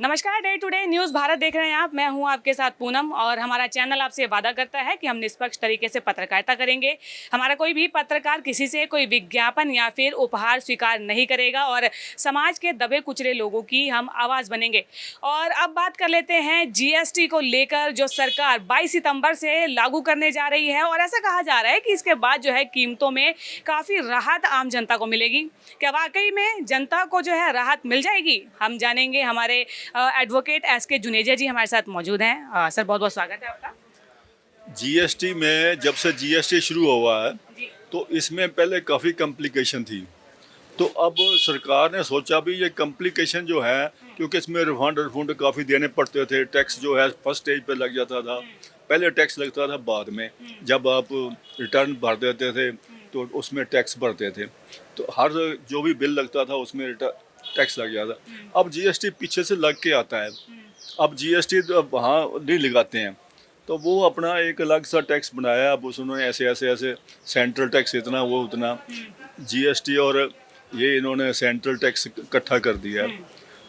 नमस्कार, day to day news Bharat देख रहे हैं आप। मैं हूं आपके साथ पूनम और हमारा चैनल आपसे वादा करता है कि हम निष्पक्ष तरीके से पत्रकारिता करेंगे। हमारा कोई भी पत्रकार किसी से कोई विज्ञापन या फिर उपहार स्वीकार नहीं करेगा और समाज के दबे कुचले लोगों की हम आवाज़ बनेंगे। और अब बात कर लेते हैं जीएसटी को लेकर, जो सरकार 22 सितंबर से लागू करने जा रही है और ऐसा कहा जा रहा है कि इसके बाद जो है कीमतों में काफ़ी राहत आम जनता को मिलेगी। क्या वाकई में जनता को जो है राहत मिल जाएगी? हम जानेंगे। हमारे एडवोकेट एसके जुनेजा जी हमारे साथ मौजूद हैं। सर, बहुत बहुत स्वागत है आपका। जीएसटी में जब से जीएसटी शुरू हुआ है तो इसमें पहले काफ़ी कॉम्प्लिकेशन थी। तो अब सरकार ने सोचा भी ये कॉम्प्लिकेशन जो है, क्योंकि इसमें रिफंड काफ़ी देने पड़ते थे। टैक्स जो है फर्स्ट स्टेज पे लग जाता था, पहले टैक्स लगता था, बाद में जब आप रिटर्न भर देते थे तो उसमें टैक्स भरते थे। तो हर जो भी बिल लगता था उसमें टैक्स लग जाता। अब जीएसटी पीछे से लग के आता है। अब जीएसटी वहाँ नहीं लगाते हैं, तो वो अपना एक अलग सा टैक्स बनाया। अब उन्होंने ऐसे सेंट्रल टैक्स इतना, वो उतना, जीएसटी और ये इन्होंने सेंट्रल टैक्स इकट्ठा कर दिया है।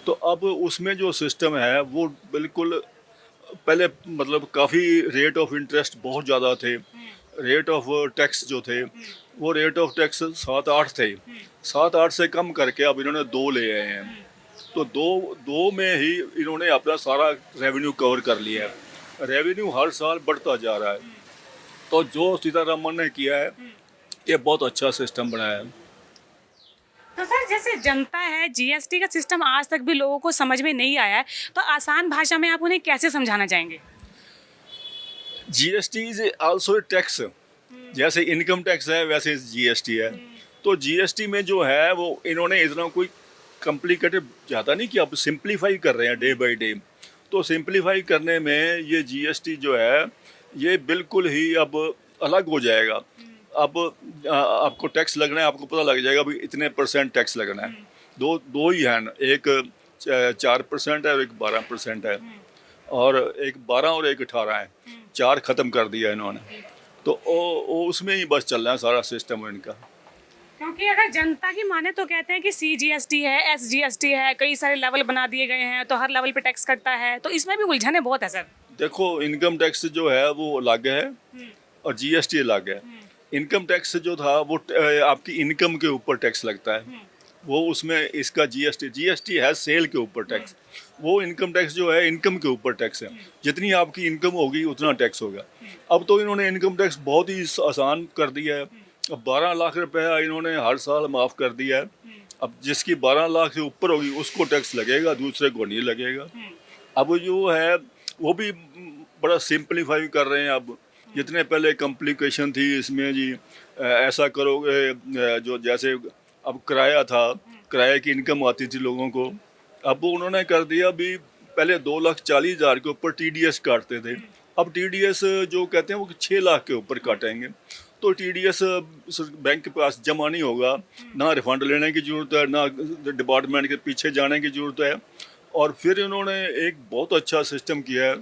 तो अब उसमें जो सिस्टम है वो बिल्कुल पहले मतलब काफ़ी रेट ऑफ इंटरेस्ट बहुत ज़्यादा थे। रेट ऑफ टैक्स जो थे वो रेट ऑफ टैक्स 7-8 थे। 7-8 से कम करके अब इन्होंने 2 ले आए हैं। तो दो में ही इन्होंने अपना सारा रेवेन्यू कवर कर लिया है। रेवेन्यू हर साल बढ़ता जा रहा है। तो जो सीतारमन ने किया है ये बहुत अच्छा सिस्टम बनाया है। तो सर, जैसे जनता है, जीएसटी का सिस्टम आज तक भी लोगों को समझ में नहीं आया है, तो आसान भाषा में आप उन्हें कैसे समझाना चाहेंगे? GST is also tax. जैसे इनकम टैक्स है वैसे जीएसटी है। तो जीएसटी में जो है वो इन्होंने इतना कोई कॉम्प्लिकेटेड ज़्यादा नहीं कि अब सिंप्लीफाई कर रहे हैं डे बाय डे। तो सिंप्लीफाई करने में ये जीएसटी जो है ये बिल्कुल ही अब अलग हो जाएगा। अब आपको टैक्स लगना है, आपको पता लग जाएगा भाई इतने % टैक्स लगना है। दो ही हैं, एक 4% है और एक 12% है, और एक 12 और एक 18 है। 4 ख़त्म कर दिया इन्होंने। तो उसमें ही बस चल रहा है सारा सिस्टम इनका। क्योंकि अगर जनता की माने तो कहते हैं कि सीजीएसटी है, एसजीएसटी है, कई सारे लेवल बना दिए गए हैं, तो हर लेवल पे टैक्स कटता है, तो इसमें भी उलझने बहुत है सर। देखो, इनकम टैक्स जो है वो अलग है और जीएसटी अलग है। इनकम टैक्स जो था वो आपकी इनकम के ऊपर टैक्स लगता है। वो उसमें इसका जीएसटी है सेल के ऊपर टैक्स। वो इनकम टैक्स जो है इनकम के ऊपर टैक्स है। जितनी आपकी इनकम होगी उतना टैक्स होगा। अब तो इन्होंने इनकम टैक्स बहुत ही आसान कर दिया है। अब 12 लाख रुपया इन्होंने हर साल माफ़ कर दिया है। अब जिसकी 12 लाख से ऊपर होगी उसको टैक्स लगेगा, दूसरे को नहीं लगेगा। अब जो है वो भी बड़ा सिंपलीफाई कर रहे हैं। अब जितने पहले कॉम्प्लिकेशन थी इसमें जी, ऐसा करोगे जो जैसे अब किराया था, किराए की इनकम आती थी लोगों को, अब वो उन्होंने कर दिया भी। पहले 2,40,000 के ऊपर टीडीएस काटते थे। अब टीडीएस जो कहते हैं वो 6 लाख के ऊपर काटेंगे। तो टीडीएस बैंक के पास जमा नहीं होगा, ना रिफंड लेने की ज़रूरत है, ना डिपार्टमेंट के पीछे जाने की ज़रूरत है। और फिर इन्होंने एक बहुत अच्छा सिस्टम किया है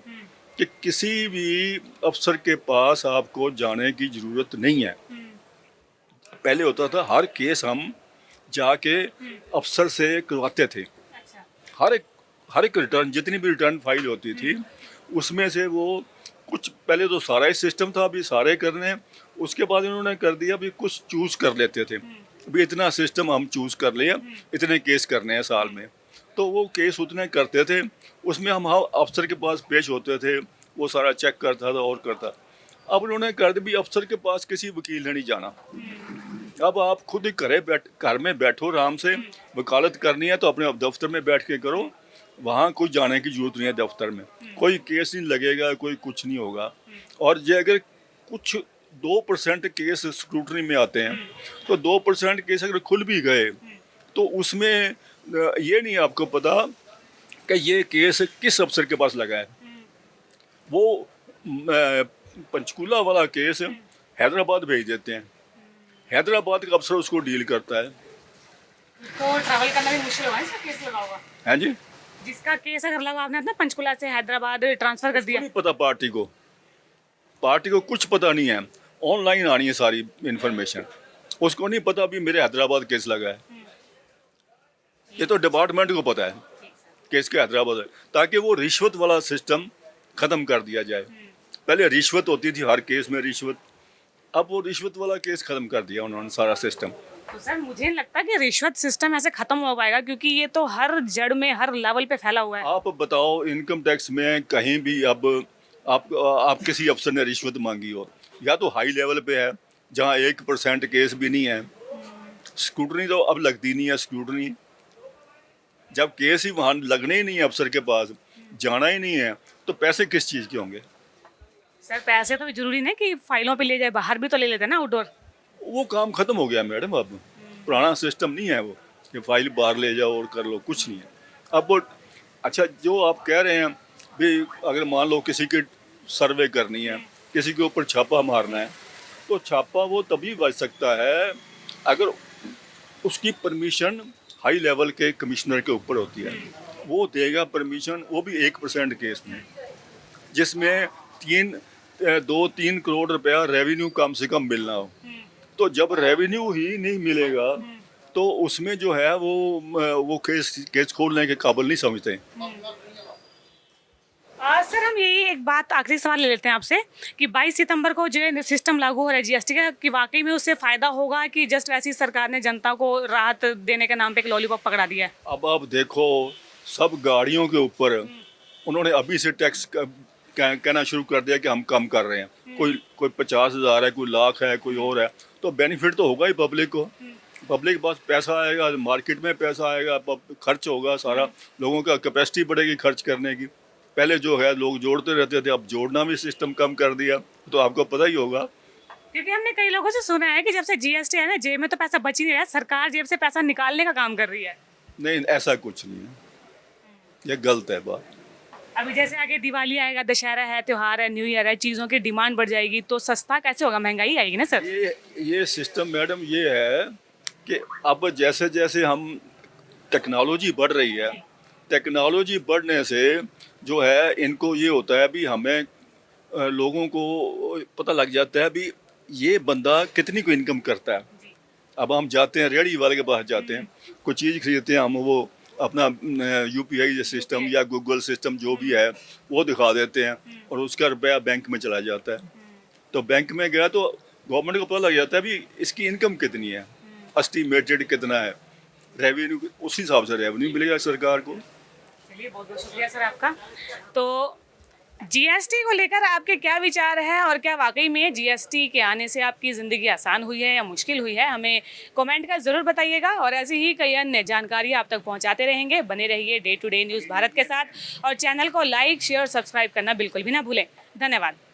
कि किसी भी अफसर के पास आपको जाने की ज़रूरत नहीं है। पहले होता था हर केस हम जाके अफसर से करवाते थे। हर एक रिटर्न, जितनी भी रिटर्न फाइल होती थी उसमें से वो कुछ, पहले तो सारा ही सिस्टम था अभी सारे करने, उसके बाद इन्होंने कर दिया भी कुछ चूज़ कर लेते थे। अभी इतना सिस्टम हम चूज़ कर लिया, इतने केस करने हैं साल में, तो वो केस उतने करते थे। उसमें हम अफसर के पास पेश होते थे, वो सारा चेक करता था और करता। अब उन्होंने कर दिया भी अफसर के पास किसी वकील ने नहीं जाना। अब आप खुद ही घर में बैठो आराम से। वकालत करनी है तो अपने दफ्तर में बैठ के करो, वहाँ कोई जाने की जरूरत नहीं है। दफ्तर में कोई केस नहीं लगेगा, कोई कुछ नहीं होगा। और ये अगर कुछ 2% केस स्क्रूटनी में आते हैं तो 2% केस अगर खुल भी गए तो उसमें ये नहीं आपको पता कि ये केस किस अफसर के पास लगा है। वो पंचकूला वाला केस हैदराबाद भेज देते हैं, हैदराबाद का अफसर उसको डील करता है। तो ट्रैवल करना भी मुश्किल होगा इसका केस लगा होगा। हैं जी, जिसका केस अगर लगा, आपने अपना पंचकुला से हैदराबाद ट्रांसफर कर दिया। नहीं पता पार्टी को कुछ पता नहीं है। ऑनलाइन आनी है सारी इन्फॉर्मेशन, उसको नहीं पता भी मेरे हैदराबाद केस लगा है। ये तो डिपार्टमेंट को पता है। केस के हैदराबाद है, ताकि वो रिश्वत वाला सिस्टम ख़त्म कर दिया जाए। पहले रिश्वत होती थी हर केस में रिश्वत, अब वो रिश्वत वाला केस ख़त्म कर दिया उन्होंने सारा सिस्टम। तो सर मुझे नहीं लगता कि रिश्वत सिस्टम ऐसे खत्म हो पाएगा, क्योंकि ये तो हर जड़ में हर लेवल पे फैला हुआ है। आप बताओ इनकम टैक्स में कहीं भी अब आप किसी अफसर ने रिश्वत मांगी हो, या तो हाई लेवल पे है जहाँ 1% केस भी नहीं है, स्क्रूटनी तो अब लगती नहीं है। स्क्रूटनी जब केस ही वहाँ लगने ही नहीं है, अफसर के पास जाना ही नहीं है, तो पैसे किस चीज़ के होंगे? सर पैसे तो जरूरी नहीं कि फाइलों पे ले जाए, बाहर भी तो ले लेते हैं ना, आउटडोर। वो काम खत्म हो गया मैडम। अब पुराना सिस्टम नहीं है वो कि फाइल बाहर ले जाओ और कर लो, कुछ नहीं है अब वो। अच्छा, जो आप कह रहे हैं भी, अगर मान लो किसी की सर्वे करनी है, किसी के ऊपर छापा मारना है, तो छापा वो तभी बच सकता है अगर उसकी परमिशन हाई लेवल के कमिश्नर के ऊपर होती है। वो देगा परमिशन, वो भी 1% केस में, जिसमें 2-3 करोड़ रुपया रेवेन्यू कम से कम मिलना हो। तो जब रेवेन्यू ही नहीं मिलेगा तो उसमें जो है वो केस खोलने के काबिल नहीं समझते। सर हम यही एक बात आखिरी सवाल ले लेते हैं आपसे कि 22 सितंबर को जो है सिस्टम लागू हो रहा है जीएसटी का, कि वाकई में उससे फायदा होगा कि जस्ट वैसी सरकार ने जनता को राहत देने के नाम पे एक लॉलीपॉप पकड़ा दिया है? अब आप देखो, सब गाड़ियों के ऊपर उन्होंने अभी से टैक्स कहना शुरू कर दिया कि हम कम कर रहे हैं। कोई 50,000 है, कोई लाख है, कोई और है, तो बेनिफिट तो होगा ही पब्लिक को। पब्लिक के पास पैसा आएगा, मार्केट में पैसा आएगा, खर्च होगा सारा, लोगों का कैपेसिटी बढ़ेगी खर्च करने की। पहले जो है लोग जोड़ते रहते थे, अब जोड़ना भी सिस्टम कम कर दिया, तो आपको पता ही होगा। क्योंकि हमने कई लोगों से सुना है कि जब से जीएसटी है ना, जेब में तो पैसा बच ही नहीं रहा है, सरकार जेब से पैसा निकालने का काम कर रही है। नहीं, ऐसा कुछ नहीं है, ये गलत है बात। अभी जैसे आगे दिवाली आएगा, दशहरा है, त्योहार है, न्यू ईयर है, चीज़ों की डिमांड बढ़ जाएगी, तो सस्ता कैसे होगा? महंगाई आएगी ना सर। ये सिस्टम मैडम ये है कि अब जैसे जैसे हम टेक्नोलॉजी बढ़ रही है, टेक्नोलॉजी बढ़ने से जो है इनको ये होता है भी हमें लोगों को पता लग जाता है भी ये बंदा कितनी को इनकम करता है। अब हम जाते हैं रेहड़ी वाले के पास जाते हैं, कोई चीज़ खरीदते हैं, हम वो अपना यूपीआई सिस्टम या गूगल सिस्टम जो भी है वो दिखा देते हैं और उसका रुपया बैंक में चला जाता है। तो बैंक में गया तो गवर्नमेंट को पता लग जाता है भी इसकी इनकम कितनी है, एस्टिमेटेड कितना है, रेवेन्यू उस हिसाब से रेवेन्यू मिलेगा सरकार को। चलिए, बहुत बहुत शुक्रिया सर आपका। तो जीएसटी को लेकर आपके क्या विचार है, और क्या वाकई में जीएसटी के आने से आपकी ज़िंदगी आसान हुई है या मुश्किल हुई है? हमें कमेंट कर ज़रूर बताइएगा, और ऐसी ही कई अन्य जानकारी आप तक पहुंचाते रहेंगे। बने रहिए day to day news Bharat के साथ, और चैनल को लाइक, शेयर, सब्सक्राइब करना बिल्कुल भी ना भूलें। धन्यवाद।